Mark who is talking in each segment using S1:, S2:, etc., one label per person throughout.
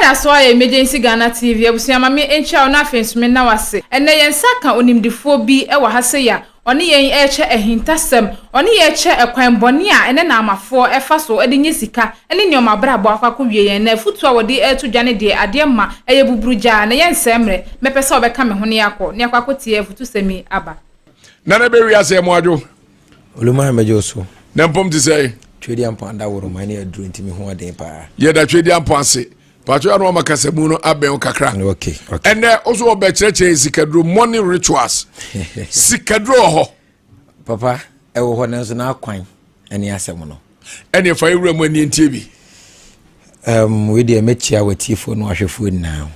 S1: da so ya emergency Ghana TV abusia ma me encha na afensome na wase ene yensa ka onimdifo bi e wa hase ya one yen eche ehintasem one ye eche ekwan bone a ene na amafo efa so ede nye sika ene nyoma brabo akwa wie yen na futu a wode etu dwane de ade ma eye buburuja na yen semre mepese obeka me ho ne yakọ ne akwa kotie futu semi aba
S2: na na be wi ase mo adwo
S3: oluma mejo so
S2: na mpom ti say
S3: twedi ampa nda woro mane aduru ntimi ho aden pa
S2: ye da twedi ampa ase pacho anu makase mu no aben kakra
S3: okay
S2: ene ozo obe cheche sikadro morning rituals sikadro ho
S3: papa e wo ho nenso na akwan ene asem no
S2: ene fa ewura mu ani ntie bi
S3: we dey mechia watifo no ahwefo na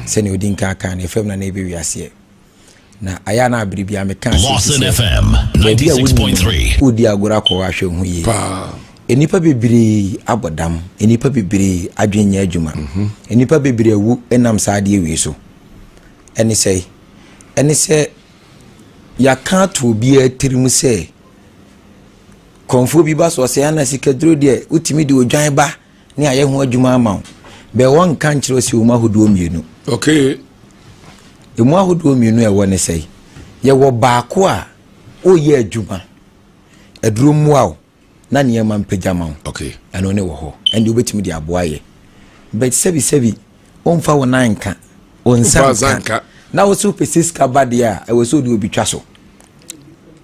S3: se ne odinka aka na FM na ebe wiase na aya na abribia meka
S4: Oyerepa FM 96.3
S3: udi agora ko ahwe hu yi enipa bebiri abodam enipa bebiri adwenya adwuma enipa bebiri awu enam saade ewe so eni se ya kan to bi atirimu se konfo bi ba so se ana sikadro de utimi de odwan ba ne aye ho adwuma ama be won kan kire se o mahodo mienu
S2: okay
S3: emu ahodo mienu e woni se ye wo baako a o ye adwuma aduro mu a na niyama mpejama
S2: okay
S3: ano ne wo ho ende obetimi de aboa ye but sebi onfa wona nka onsanka na wo so pesiska bade a e wo so de obi twa so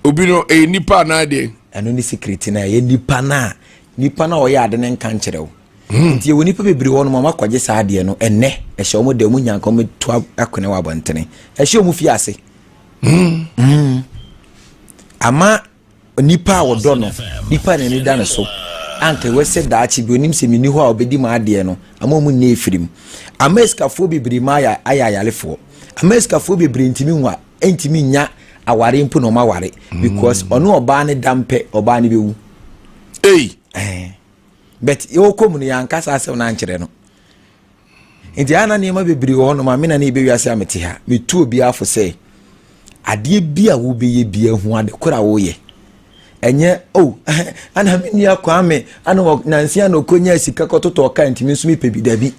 S2: obi no nipa na de
S3: ano ni secret na ye nipa na o ya ade ne nka nkyerɛw nti ye woni pa bebiri wo no mama kwaje saa de no enne e hye omo de mu nyanka omo to akone wa bontene e hye omo fi ase ama nipa wodo no nipa ne da ne so anke wese daachi bi onim se mini ho a obedi ma ade no ama omu ne efirim ameska fo bibiri ma ya ayayalefo ameska fo bibiri ntimi nwa entimi nya aware mpo no ma ware because ono oba ne dampe oba ne bewu but yo komu ya nkasa asem na nkyere no nti ana ne ma bibiri ho no ma me na ne bewiase amete ha metu obi afo se ade bia wo beye bia hu ade kora wo ye enye ana mini akwame ana nansia no konya sika kototo ka ntimi nso mi pebi dabi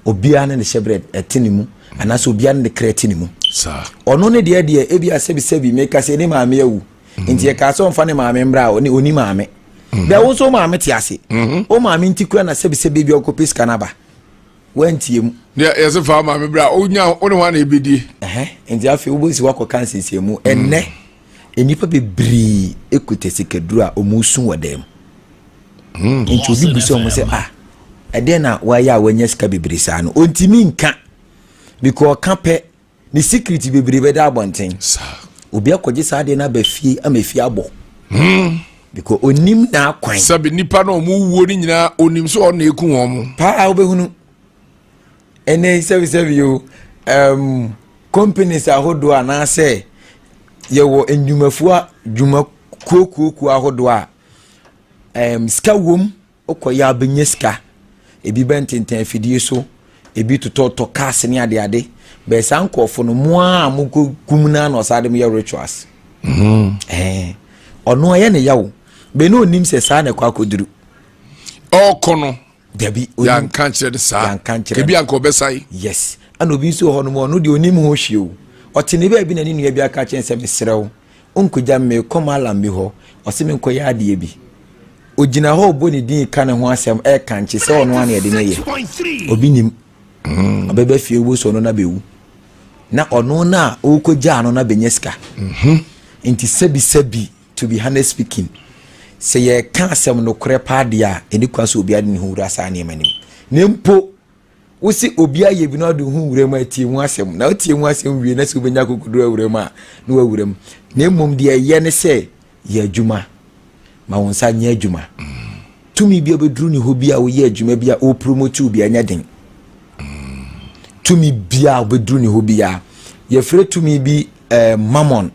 S3: obia ne shebred etinimu ana so obia ne kretinimu
S2: sa
S3: ono ne de ebi asebi meka se ne maame awu nti e ka so mfa ne maame mbra oni maame bia wo so maame ti ase o maame ntikura na sebi bi okopiska na ba wantiem
S2: ya se fa maame bra onya one ho na ebedi
S3: nti afi wo bosi wako kansensie mu enne enipa bebri ekute sikaduru a omusu wadem nti obi buso mo se ade na waya wanya sika bebri sa no ontimi nka because kape ni secret bebri be da abonten
S2: sa
S3: obi akoje sa ade na ba fie amafi abo because onim na akwan
S2: sabe nipa no mu wuo ni nyina onim so on na eku won mu
S3: pa obehunu ene sebi yo companies ahodo ana se yewo enjumafua juma koku ahodo a ska wom okoya benyeska ebi bententen afidie so ebi tototo case ne ade be sankofo no mo a mukumuna na osade me rituals ono aye ne yawo be no nim se sa na kwa koduru
S2: okono
S3: dabi
S2: ya nka nkyere sa ebi anka obesai
S3: yes ana obi so ho no mo no de onim ho hweo otene ba bi na ni nua bi aka chen se mesrew onkoja me komala mi ho oseme nkoya ade bi ogina ho oboni din ka ne ho asem e kanche se ono ana ede ne ye obi nim obebe fie wo so no na bewu na ono na okoja ano na benyeska nti sebi to be honest speaking se ye ka asem no kore paade a eni kwaso obi ade ne ho wura sa ne manim nempo wosi obi aye bi na do hu wura ma tie mu asem na tie mu asem wie na se obenya kokudura wura ma na wura mu na mmom de ye ne se ye adwuma ma wonsa nya adwuma tumi bi obeduru ni hobi a wo ye adwuma bi a o promote obi anya den tumi bia obeduru ni hobi a ye fere tumi bi mammon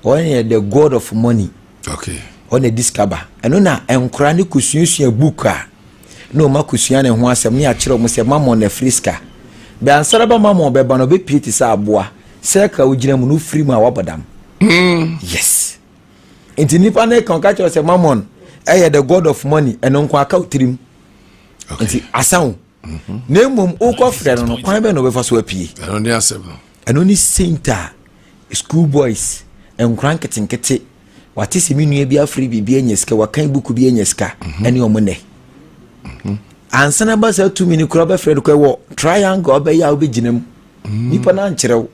S3: on the god of money
S2: okay
S3: on a discover eno na enkora ne kusunsua book a no makusua ne ho asem ne a kire mo se mammon na friska be ansara ba mammon be ba no be piti sa aboa se ka ugina mu no free mu a wabodam yes enti nipa na kan ka se mammon the god of money eno nko aka utirim enti asan na mmom ukọ frɛ no kwan bɛ no befa so apie
S2: ɛno ne asɛm no
S3: ɛno ni center school boys nkran ketenkete wate sɛ me nua bi afri bibia nya sika wakan buku bi nya sika ɛne ɔmo nɛ ansana ba sa 2 minutes kura bɛ frɛ no kɔ wɔ triangle ɔbɛ ya ɔbɛgyina mu nipa na nkyerɛw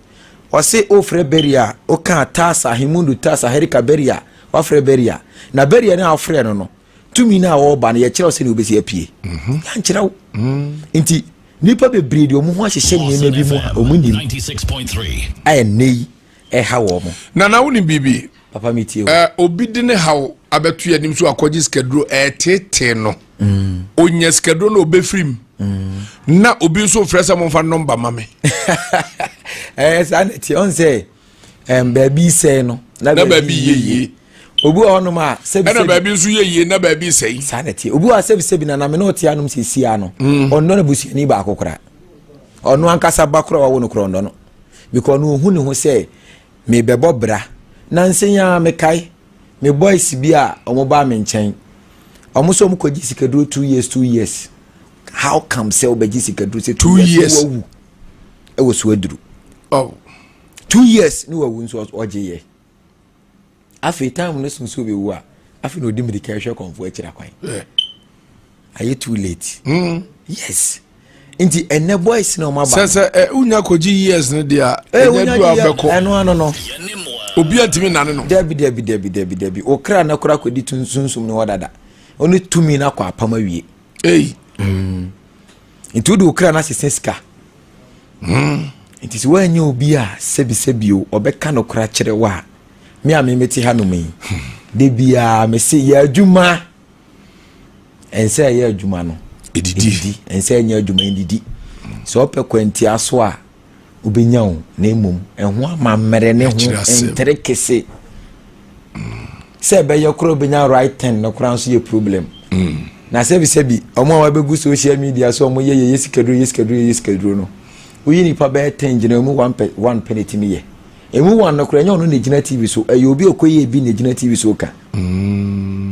S3: ɔse o frɛ beria o ka tasa himundu tasa herika beria wa frɛ beria na beria na afrɛ no no 2 minutes a ɔba no yɛ kyerɛw sɛ ne obɛsi apie ya nkyerɛw nti nipa bebree de ɔmo ho ahyehyɛ nneɛma bi mu a ɔmo nim
S4: 96.3
S3: ayɛ nei ɛha wɔ mo
S2: na wo ni bibi
S3: papa metie
S2: obi de ne haw abetu yanim so akɔgye skadro tete no onya skadro no obefrim na obi so fresa mo fa number mame
S3: sanity on say baby say no
S2: na baby yeye
S3: obi ono ma sebi
S2: na baby so yeye na baby say
S3: sanity obi wa sebi na me no tia no sisi ano ono na busuani ba akokora ono ankasa bakora wa wo no kro ndo no because no hu ne ho say me bebo bra na nsenya me kai me boys bi a omo ba me nchen omo so mo kogi sikaduro 2 years how come say obeji sikaduro say 2 years e wo so aduru 2 years ni wawu nso oje ye afi time no so be wu a afi no dimri ka hwe konfo akira kwan are you too late yes inti enne boys na omo ba
S2: se unya kogi years no dia enya du abeko
S3: eno no
S2: obi antimi nane no
S3: debi okra na kora kodi tunsunsum no wadada oni tumi na kwa apama wie intu do okra na seseska inti so anya obi a sebisebio obeka no kora kire wa me a memeti hanumi de bia me se ya adwuma ense ya adwuma no edidi ense nya adwuma edidi so opɛ kwanti aso a ubenya wo na emom ɛho amamere ne ho entere kese se be yekro benya right ten no kran so ye problem na sebi omo wa begu social media so omo ye yesikaduro no uyi ni pa be ten gina mu 1 penalty mi ye emu 1 no kran nya ono ne gina TV so ayo obi okoye bi ne gina TV so ka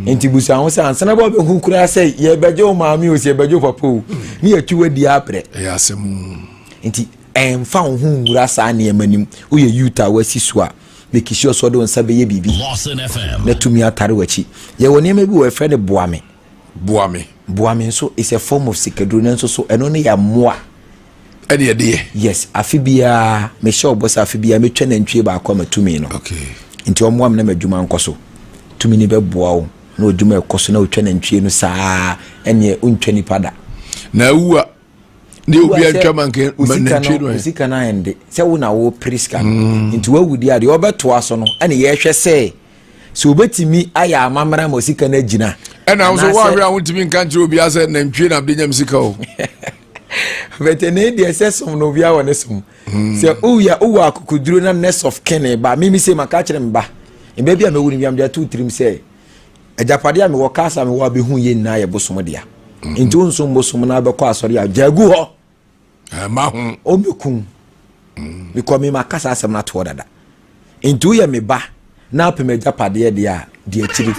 S3: enti busa ho se ansana ba be hu kura se ye bejo maami o se bejo papo ni atwa di apre
S2: ya asem
S3: enti emfa ho wura sa ne emanim uye yuta wasi so a make sure so do nsa be ye bibi na tumi atare wachi ye woni ema bi wo efre de boame so is a form of sikaduro nanso so eno ne ya moa
S2: ede de
S3: yes afibia me sure boss afibia me twa na ntwe ba akwa matumi no
S2: okay
S3: nti omoam na madwuma nkoso tumi ni be boa wo na odwuma ekoso na otwa na ntwe no saa ene untwa ni pada
S2: na uwa ni obi atwa manke manantwe no
S3: usika na ende se wo na wo priska nti wa wudi ade obeto aso no ene ye hwe se so obetimi aya amamra ma usika na gina
S2: ena so wa hwe awuntimi nkanche obi ase na ntwe na benyam sika o
S3: vetene de sesom no bia wona som se uya uwa akukuduro na nest of ken ba mimi se maka kire mba mba bia me wuni biam dia 2 3 se ajapade a me wo kasa me wo abehu ye na ye bosom dia nti onso bosom na be kwa asori a jagu ho
S2: ma hu
S3: o mekun me ko me makasa asem na to dada nti uya me ba na pe me japade dia de akiri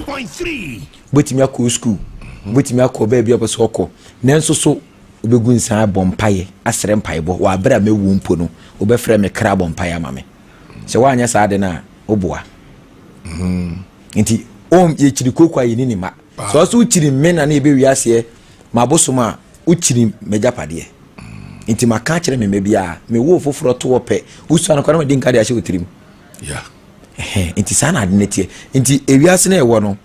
S3: 6.3 botimi akọ school botimi akọ ba bia beso okọ nanso so obegun san bompaye asere mpaebo wa abra mewu mpo no obefre me kra bompaye amame se wa anya sa de na oboa nti ye chiri kokwa yi ni ma so so chiri mena na ebe wiase mabosoma uchiri megapade nti maka kire me bia me wo foforo to wope usu an kwara me din kade a hye otirim nti sana ade netie nti ewiase na ewo no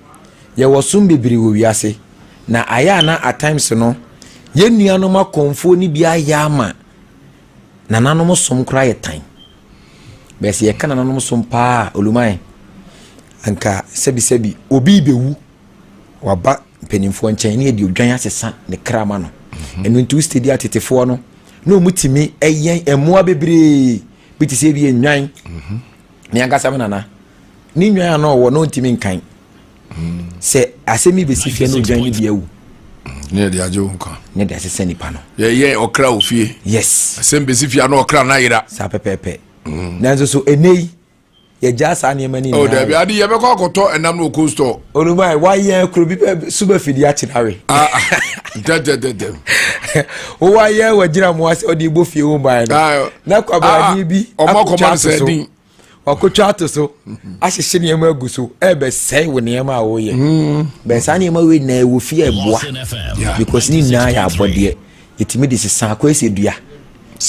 S3: ye wo sum bebiri wo wiase na aya na at times no ye nuanom akonfo ni bia ya ama na nanom som kra ye tan bese ye kana nanom som pa olumai anka sebi obi bewu waba mpanimfo nchen ne de odwan asesa ne krama no enu ntu stadi atetefo no na omutimi eyen emoa bebre bitise bi enwan ne ankasa nana ni nwan ana wo no ntimi nkan se asemi besifie no odwan ni bia wu
S2: ne de ajo nka
S3: ne de asesa ni pa no
S2: ye okra ofie
S3: yes
S2: asem besifie ana okra na yira
S3: sa pepepe nanzo so enei ye jasa ne mani
S2: oh there be ade ye be kwa koto enam no cold store
S3: onuma why ye kro bi super fidi a chirawe
S2: de
S3: o why ye wagira mo ase odi bo fie wo ban na kwa ba ni bi
S2: omakoma se din
S3: wakotwa to so ahyehye ne ma aguso ebe sei wo ne ma wo ye be sa ne ma we na wo fie eboa because ni na ya abode yetimi de sesa akwese dua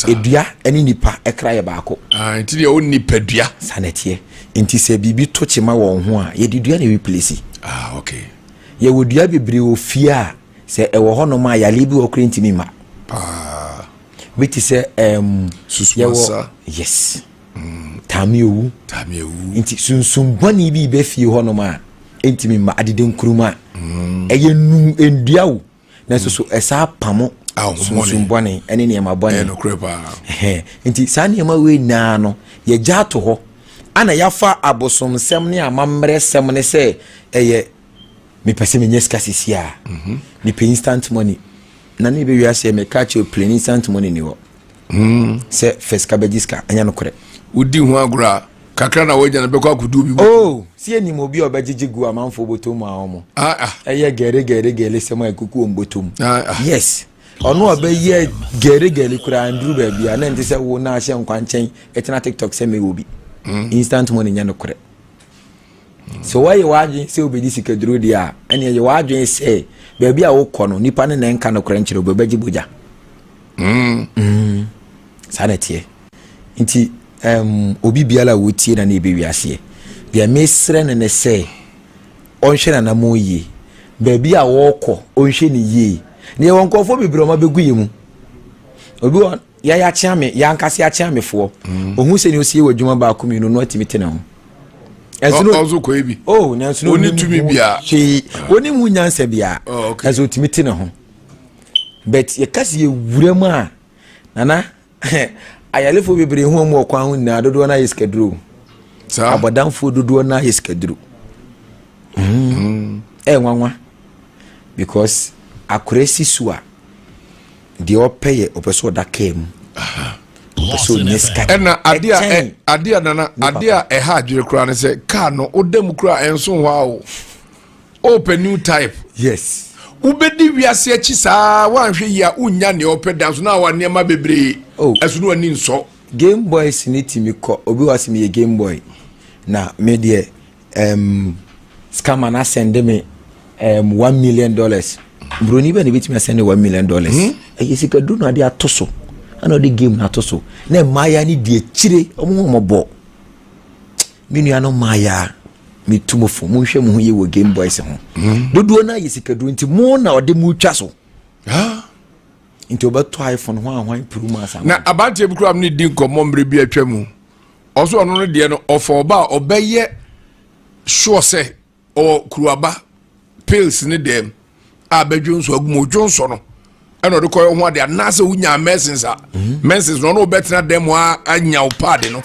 S3: edua eni nipa ekra ye baako
S2: nti de o nipa dua
S3: sanetie nti se bibi to chema wo ho a ye dua na replace
S2: okay
S3: ye wo dua bebre wo fie a se e wo ho no ma ya libi wo kra ntimi ma biti se
S2: susuasa
S3: yes tamiewu nti sunsun boni bi be fie ho no ma ntimi ma adede nkuruma eye nu endua wo na so esa pamo sunsun boni ene ne ma boni
S2: no krepa
S3: nti sa ne ma we na no ye gya to ho ana yafa abosom sem ne amamre sem ne se eye me pese me nyeska sisia me pay instant money na ne be wiase me catch you plain instant money ni ho se first kabajiska anya no kore
S2: udi ho agura kakra na wajana be kwa kudu bi
S3: oh sie ni mo bi obagigi gu amanfo botom a omo eye gere sem akuku ombotom yes ono obaye gere kura andru ba bia na ntse wo na ahye nkwanchen etina TikTok se me obi instant money nya no kore so why you wadwen se obedi sikaduru dia ene ye wadwen se ba bia wo kɔ no nipa ne nka no kore nkyere obagigi boja sanetie nti obi biala wotie na ebe wiase bia mesre ne se onhwe na moyi ba bia wo kɔ onhwe ni yi ne won kɔfo bibiro ma begu yemu obi won ya chiame ya nkase ya chiame fo ohun se ni osie wadwuma ba akumi no atimi tena ho
S2: ezo ko ebi
S3: oh na nso
S2: oni tumi bia
S3: oni mu nyansa bia ezo timi tena ho but ye kasi ye wurem a nana ayalefo bibire hu mu okwan hu na dodo na yeskadru sa abodanfo dodo na yeskadru nwanwa because akuresi suwa de opeye opeso da kem so neska
S2: ena adia nana adia ha adwere kura ne se car no odam kura enso ho awo open new type
S3: yes
S2: ubedi wiase achi saa wanhwe ya unya ne opeda so na wa ne ma bebre asu no ani nso
S3: Game Boy sinitimi ko obi wasimi ye Game Boy na me de scammer na send me $1 million broni be ne bitimi send $1 million yesika du no ade atoso ana ode game na atoso na maya ni die chire omomobo minu ano maya mi tumofo mu hwe mu ye wo Game Boy se ho dodo na yesika du nti mo na ode mu twa so nti obato iPhone ho ahwan pruma asa
S2: na abante bi kura ni din komo mbre bi atwamu oso ono no de no ofo ba obeye sure say o kuruaba pills ni dem abadwonso agumodwonso no eno de koyo ho ade anase unya messensa messens no no betina dem anya upade no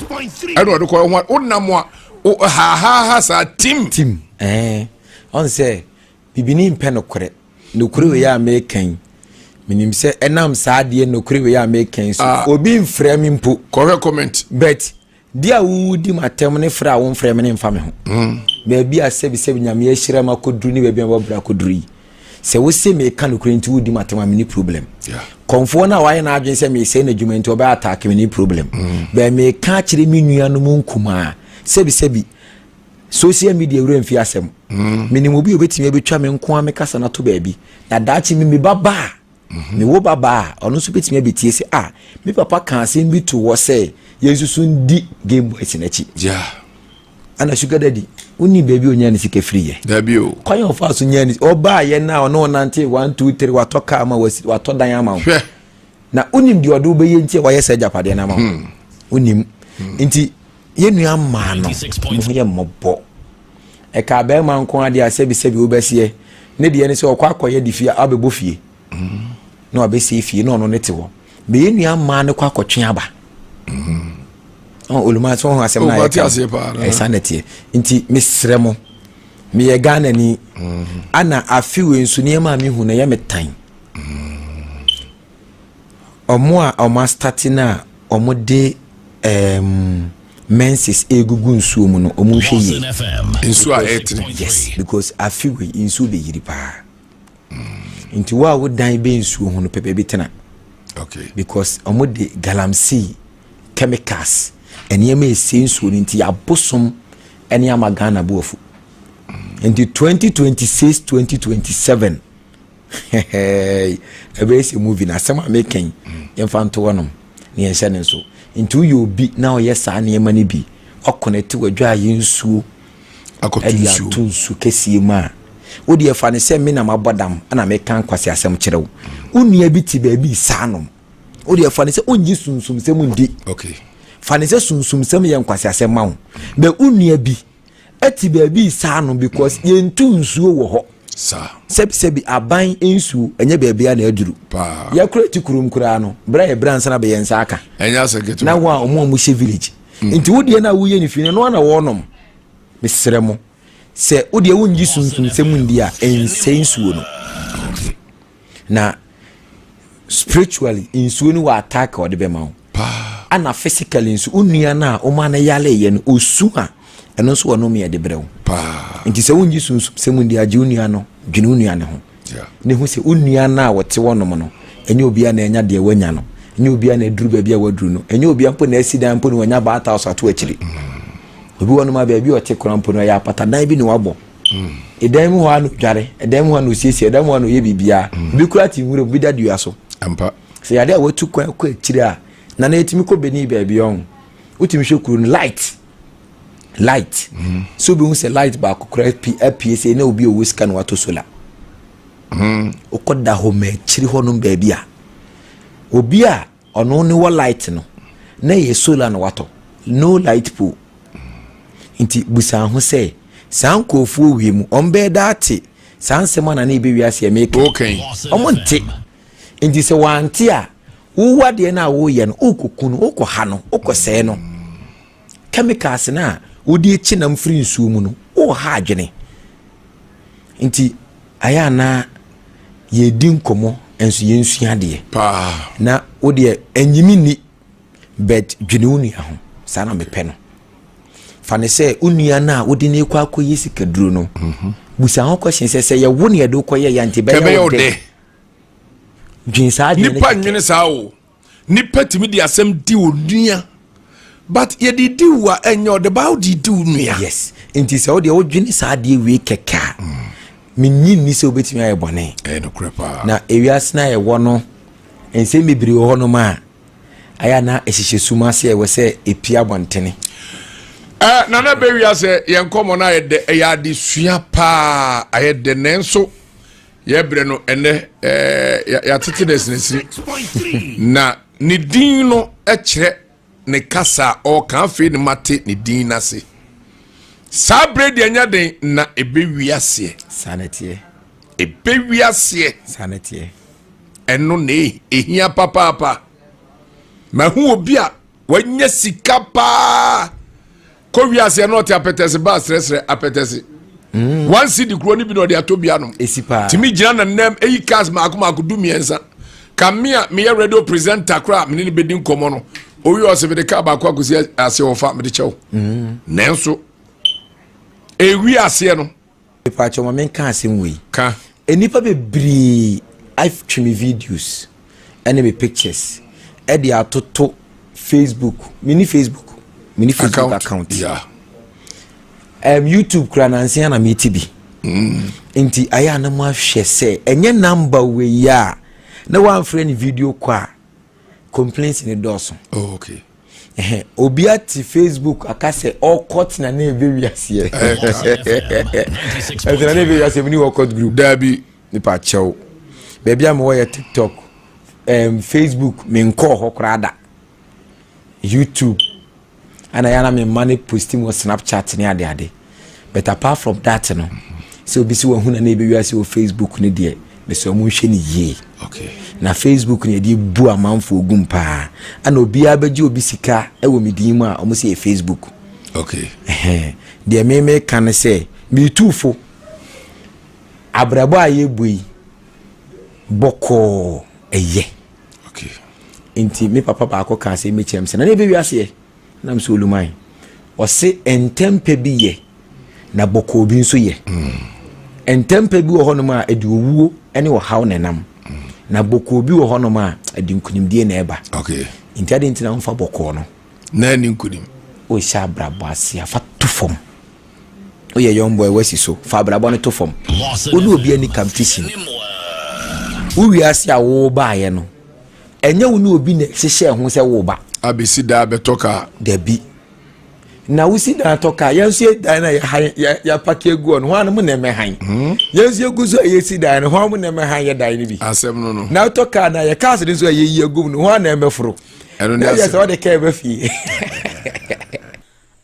S2: 6.3 eno de koyo ho onamo ha sa tim
S3: on say bibini mpe no kore no kore we ya mekan minim se enam saade no kore we ya mekan so obi mfrɛ mi mpo
S2: correct comment
S3: but dia wudi matem ne fra wo mfrɛ me ne mfa me ho ba bia sebi nyame ahira makoduru ni ba bia bobra koduru se wo se me kan kore nti wudi matem am ni problem konfo na waye na adwen se me se na dwuma nti oba attack me ni problem ba me ka kire mi nua no mu nkuma sebi social media wura mfi asem minimo bi obetimi abetwa me nko ame kasa na to ba bi na daachi mi baba me wo baba ono so betimi abetie se me papa kan asem bi to wo se yesusu ndi Game Boy sinachi ana sugar daddy uni baby onya ni sika free ye
S2: dabi o
S3: kwan of us onya ni oba ye na ono nante 1 2 3 watoka ama watodan ama na unim di odo be ye ntie wa ye se japade na ama unim nti yenu ama no mo ye mobo e ka be ma nko ade asebi obesie ne de ne se okwa akoye di fie abebo fie na obesi fie na ono ne te ho be yenu ama ne kwa akotwe aba oluma so ho asem na ya sanity nti misremo me ye Ghana ni ana afiwe nsu ne ma me hu na ye metan omo a omo starting na omo de menses egugu nsuo mu no omu hwe yi
S2: nsuo a etene
S3: yes because afiwe nsuo be yiri pa nti wa wo dan be nsuo ho no pepe bi tena
S2: okay
S3: because omo de galamsey chemicals eniyema esi nsuo nti abosom eni amagana bofu nti 2026 2027 ebe esi movie na sama making yemfanto wonom ne yenhye ne nso nti you be now yes aniyema ne bi connect wadwa yensuo akotunsu kesie ma wodi efa ne se me na mabodam ana me kan kwase asem kirew unua bi ti ba bi sanom wodi efa ne se onji sunsum sem ndi
S2: okay
S3: fa ne se sunsum sem ye kwase asem ma wo be unua bi ati ba bi sanom because yentu nsuo wo ho
S2: sa
S3: sebi aban ensuo enye ba bia na aduru
S2: pa
S3: ya kurati kurum kura no bra ye bra nsa na be yensa aka
S2: enya segeto
S3: na wa omo hye village nti wodi na wo ye ni fi no na wonom mesremo se wodi wonji sunsun sem ndi a ensensuo no na spiritually insuo no wa attack or de be ma
S2: pa
S3: ana physically insu onua na o ma na yale ye no osu a eno so wono me de brew
S2: pa
S3: nti se wonji sunsun sem ndi a je onua no dwene onua ne ho ne ho se onua na wote wonom no enye obi a na enya de wanya no enye obi a na duru ba bia waduru no enye obi ampo na accident ampo no wanya ba ata so ato akiri obi wonu ma bia bi o te krampo no ya pata dan bi ni wabo edan mu ho anu dware edan mu ho anu siesie edan mu ho anu ye bibia bi kurati nwure bi dadua so
S2: ampa
S3: se yade a watu kwa akiri a na na etimi ko beni bia bi on utimi hwekuru no light so bi hu se light ba kokora PSA na obi o wiska no wato solar okoda ho ma akiri ho no ba bia obi a ono ne wo light no na ye solar no wato no light pole nti busa ho se sankofu wi mu ombe date sansema na na ibe wiase emeke
S2: okay
S3: omonte nti se wante a wo wade na wo ye no okokunu okoha no okose no chemicals na wodi echi na mfiri nsuo mu no o ha adwene nti aya na ye di nkomo enso ye nsua de
S2: pa
S3: na wodi enyimi ni bet dwene unu ya ho sana mepe no fane se unua na wodi ne kwa akoyi sikaduru no busa ho question se ye wo ne ye do koye ya nti be
S2: ya wo de
S3: dwin sa de
S2: nipa nwene sa wo nipa timi di asem di onua but ye di wa enyo de ba di onua
S3: yes nti se wodi wo dwene sa de we keka minni ni se obetimi aye bone
S2: no krepa
S3: na ewias na ye wo no ense mebiri ho no ma aya na ehihye suma se we se epia bontene
S2: nana be wi ase yen komo na ye de ya de sua pa aye de nenso ye bre no ene ya tete desnesi na ni din no kire ne kasa o kan fe ni mate ni din na se sabre de anya den na ebe wi ase
S3: sanete
S2: ebe wi ase
S3: sanete
S2: eno ne ehia papa ma hu obi a wanya sika pa ko wi ase no te apetese ba sresre apetese one city kro ni bi no de atobia no
S3: esipa
S2: timi gina na nem eyi cars ma du miensa kamia me radio presenter kra me ni bedin komo no owi o se be de ka ba kwa kusi ase ofa me de chew nenso ewi ase no
S3: pa choma men kan asem wi
S2: ka
S3: enipa bebre I've trim videos and me pictures e de atoto Facebook mini Facebook account
S2: yeah
S3: YouTube kra na nsia na me tibi nti aya na mo ahwe se enye number we ya na one friend video kwa complaints in the doors
S2: okay
S3: obi ati Facebook akase all court na ebe wiase na ebe wiase mini workout group
S2: dabi
S3: ni pa chew baby am wo TikTok Facebook me nko ho krada YouTube and I am money posting on Snapchat ni ade but apart from that no so obi si wo hu na ebe wiase wo Facebook ni de me so mo hwe ni ye
S2: okay
S3: na Facebook ni di bu amanfo ogum pa ana obi abeji obi sika ewo midin mu a omo se Facebook
S2: okay
S3: de me kan se mi tufo abrabo aye bui boko eye
S2: okay
S3: inti me papa ba ko kan se me chem se na ebe wiase na mso olumai ɔse entempe bi ye na bɔkɔ bi nso ye entempe bi wɔ hɔ nom a edi owuo ɛne ɔhaw nenam na bɔkɔ bi wɔ hɔ nom a edi nkunimdie na ɛba
S2: okay
S3: ntiade ntina mfa bɔkɔ no
S2: na ni nkunim
S3: o sha abrabɔ ase afa to fam o ye young boy wasi so fa abrabɔ no to fam o no obi ani competition o wi ase a wo ba ye no enye wo no obi ne hyehyɛ ho sɛ wo ba
S2: abesi da betoka
S3: dabi na wo si da toka yenso dan na ya pake egu on ho an mu na me han yenso egu so ye si dan ho mu na me han ye dan ni bi
S2: asem no no
S3: na toka na ye cast ni so ye yi egu no ho na me foro
S2: eno ne
S3: ya so de ka be fi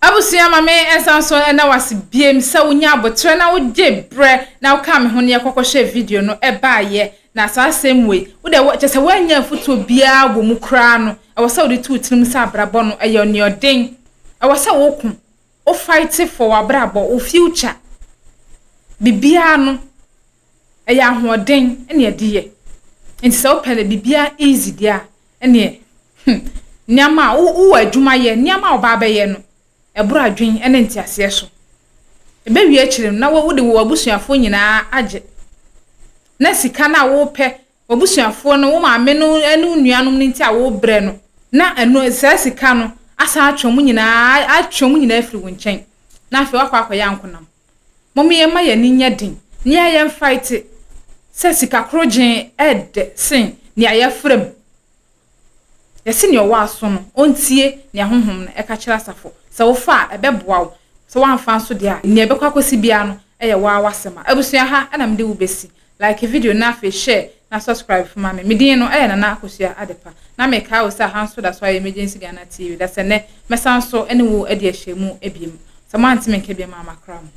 S1: abusia mame ensanso na wase biem se wonya abotre na wogye bre na woka me ho ne yakokoshe video no ebaaye na asasem we wo de chese wanya futo bia wo mu kra no e wose wo de tu tinim sa abrabo no eyo ne odin e wose wo ku o fight for abrabo o future bibia no eya ahoden ene ediye nti se wo pele bibia easy dia ene nyama wo adwuma ye nyama oba ba ye no ebura adwen ene ntiase so ebe wi akirem na wo de wo abusuafo nyina age na sika na wo pe abusuafo no wo maame no enu nuanom ni nti a wo bre no na enu sika no asa atwom nyina afiri wo nchen na afi wakwa ya nkonam momme ye ma ye ni nya din ni ya fight se sika krogen ed sin ni ayafrem yesi ni owa aso no ontie ni ahohom no eka kira safo se wo fa ebeboa wo se wo anfa so dia ni ebekwa akosi bia no eye wa wasema abusua ha ana mde wo besi like video na fe share na subscribe for mama medin no eye na akosua adepa na me ka wo sa hanso da so emergency Ghana TV da se ne mesanso ene wo ade ahyemu ebiem se mo antime nke bia mama kram